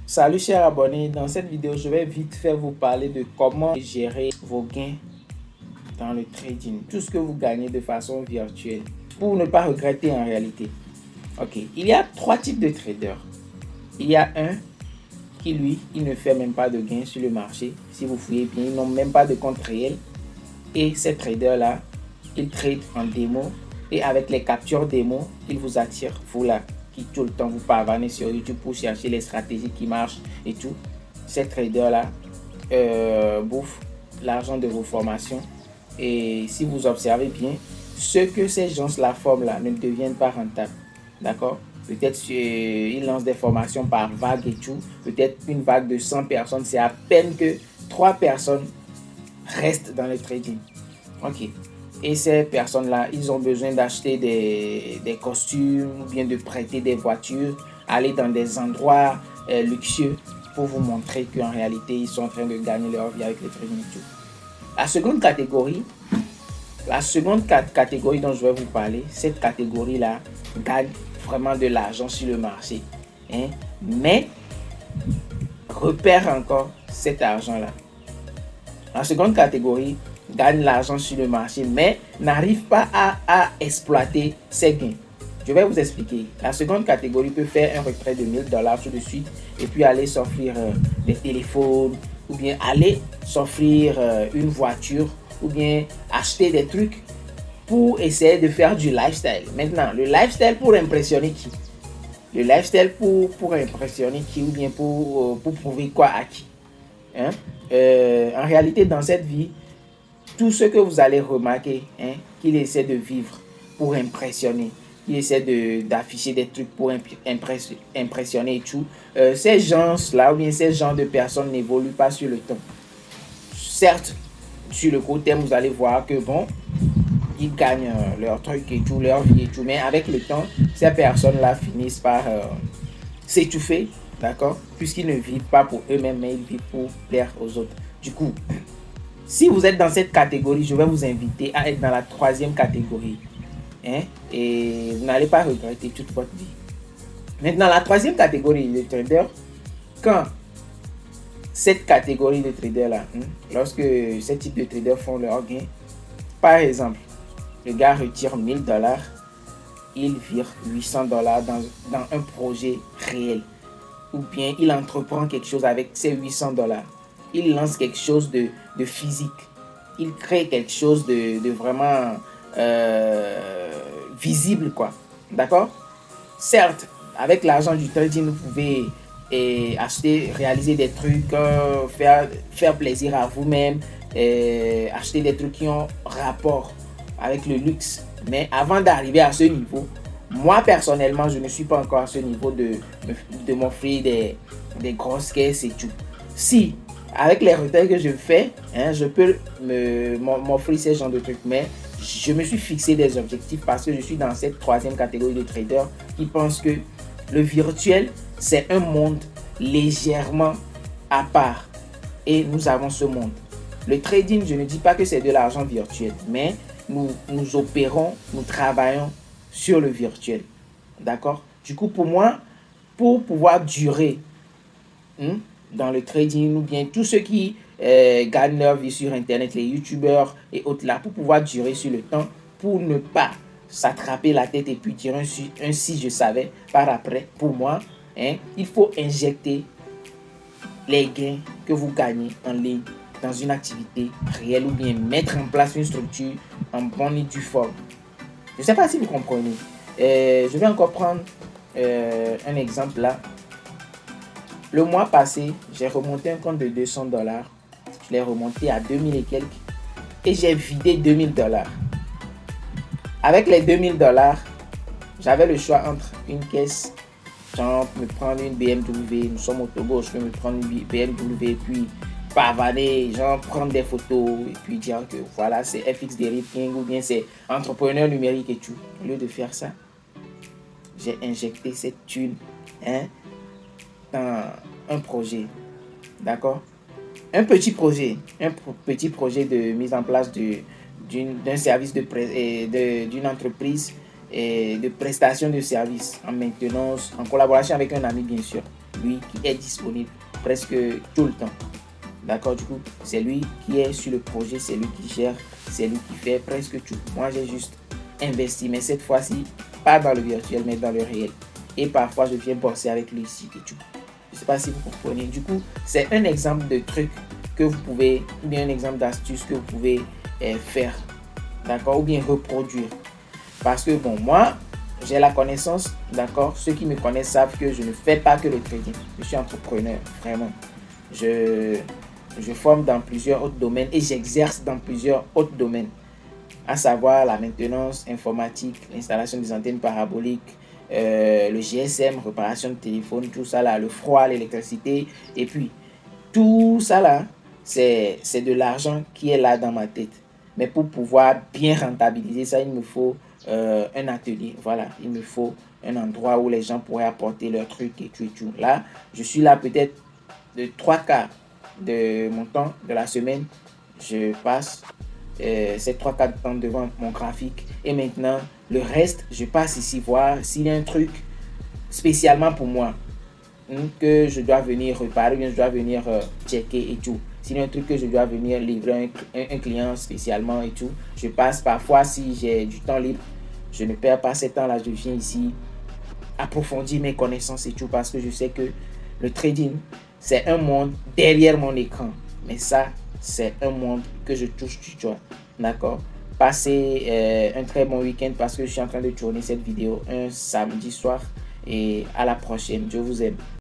Salut chers abonnés, dans cette vidéo je vais vite fait vous parler de comment gérer vos gains dans le trading, tout ce que vous gagnez de façon virtuelle pour ne pas regretter en réalité. Ok, il y a trois types de traders. Il y a un qui lui, il ne fait même pas de gains sur le marché. Si vous fouillez bien, ils n'ont même pas de compte réel. Et ces traders là, ils tradent en démo et avec les captures démo, ils vous attirent, vous là qui tout le temps vous pavanez sur YouTube pour chercher les stratégies qui marchent et tout. Ces traders là bouffent l'argent de vos formations et si vous observez bien, ce que ces gens la forment là ne deviennent pas rentables, d'accord? Peut-être ils lancent des formations par vague et tout, peut-être une vague de 100 personnes, c'est à peine que 3 personnes restent dans le trading. Ok. Et ces personnes-là, ils ont besoin d'acheter des costumes ou bien de prêter des voitures, aller dans des endroits luxueux pour vous montrer qu'en réalité, ils sont en train de gagner leur vie avec le trading et tout. La seconde catégorie dont je vais vous parler, cette catégorie-là gagne vraiment de l'argent sur le marché. Hein? Mais repère encore cet argent-là. La seconde catégorie gagne l'argent sur le marché, mais n'arrive pas à exploiter ses gains. Je vais vous expliquer. La seconde catégorie peut faire un retrait de 1000 $ tout de suite et puis aller s'offrir des téléphones ou bien aller s'offrir une voiture ou bien acheter des trucs pour essayer de faire du lifestyle. Maintenant, le lifestyle pour impressionner qui? Le lifestyle pour impressionner qui ou bien pour prouver quoi à qui? Hein? En réalité, dans cette vie, tout ce que vous allez remarquer, hein, qu'il essaie de vivre pour impressionner, qu'il essaie d'afficher des trucs pour impressionner et tout, ces gens-là ou bien ces genres de personnes n'évoluent pas sur le temps. Certes, sur le court terme, vous allez voir que bon, ils gagnent leur truc et tout, leur vie et tout, mais avec le temps, ces personnes-là finissent par s'étouffer, d'accord, puisqu'ils ne vivent pas pour eux-mêmes, mais ils vivent pour plaire aux autres. Du coup, si vous êtes dans cette catégorie, je vais vous inviter à être dans la troisième catégorie. Hein? Et vous n'allez pas regretter toute votre vie. Maintenant, la troisième catégorie de traders, quand cette catégorie de traders-là, lorsque ce type de traders font leur gain, par exemple, le gars retire 1000 $, il vire 800 $ dans un projet réel. Ou bien il entreprend quelque chose avec ces 800 $. Il lance quelque chose de physique. Il crée quelque chose de vraiment visible, quoi. D'accord? Certes, avec l'argent du trading, vous pouvez acheter, réaliser des trucs, faire plaisir à vous-même, acheter des trucs qui ont rapport avec le luxe. Mais avant d'arriver à ce niveau, moi personnellement, je ne suis pas encore à ce niveau de m'offrir des grosses caisses et tout. Si, avec les retraits que je fais, hein, je peux m'offrir ces genres de trucs, mais je me suis fixé des objectifs parce que je suis dans cette troisième catégorie de traders qui pensent que le virtuel, c'est un monde légèrement à part. Et nous avons ce monde. Le trading, je ne dis pas que c'est de l'argent virtuel, mais nous opérons, nous travaillons sur le virtuel. D'accord? Du coup, pour moi, pour pouvoir durer dans le trading ou bien tous ceux qui gagnent leur vie sur Internet, les youtubeurs et autres là, pour pouvoir durer sur le temps, pour ne pas s'attraper la tête et puis dire un si je savais par après, pour moi, hein, il faut injecter les gains que vous gagnez en ligne dans une activité réelle ou bien mettre en place une structure en bonne et due forme. Je ne sais pas si vous comprenez. Je vais encore prendre un exemple là. Le mois passé, j'ai remonté un compte de 200 $. Je l'ai remonté à 2000 et quelques. Et j'ai vidé 2000 $. Avec les 2000 $, j'avais le choix entre une caisse, genre me prendre une BMW, nous sommes au Togo, je peux me prendre une BMW et puis pavaner, genre prendre des photos et puis dire que voilà, c'est FX Derivative ou bien c'est entrepreneur numérique et tout. Au lieu de faire ça, j'ai injecté cette thune dans un projet, d'accord? Un petit projet de mise en place d'un service d'une entreprise et de prestation de services en maintenance, en collaboration avec un ami bien sûr. lui qui est disponible presque tout le temps. D'accord, du coup, c'est lui qui est sur le projet, c'est lui qui gère, c'est lui qui fait presque tout. Moi, j'ai juste investi, mais cette fois-ci, pas dans le virtuel, mais dans le réel. Et parfois, je viens bosser avec lui ici et tout. Je ne sais pas si vous comprenez. Du coup, c'est un exemple de truc que vous pouvez, ou bien un exemple d'astuce que vous pouvez faire, d'accord, ou bien reproduire. Parce que, bon, moi, j'ai la connaissance, d'accord, ceux qui me connaissent savent que je ne fais pas que le trading. Je suis entrepreneur, vraiment. Je forme dans plusieurs autres domaines et j'exerce dans plusieurs autres domaines, à savoir la maintenance informatique, l'installation des antennes paraboliques, le GSM, réparation de téléphone, tout ça là, le froid, l'électricité, et puis tout ça là, c'est de l'argent qui est là dans ma tête. Mais pour pouvoir bien rentabiliser ça, il me faut un atelier. Voilà, il me faut un endroit où les gens pourraient apporter leurs trucs et tout et tout. Là, je suis là peut-être de 3/4 de mon temps de la semaine. Je passe ces 3/4 de temps devant mon graphique. Et maintenant, le reste, je passe ici voir s'il y a un truc spécialement pour moi que je dois venir réparer, bien je dois venir checker et tout. S'il y a un truc que je dois venir livrer un client spécialement et tout, je passe parfois si j'ai du temps libre. Je ne perds pas ce temps-là, je viens ici approfondir mes connaissances et tout parce que je sais que le trading, c'est un monde derrière mon écran. Mais ça, c'est un monde que je touche du doigt. D'accord? Passez un très bon week-end parce que je suis en train de tourner cette vidéo un samedi soir. Et à la prochaine. Je vous aime.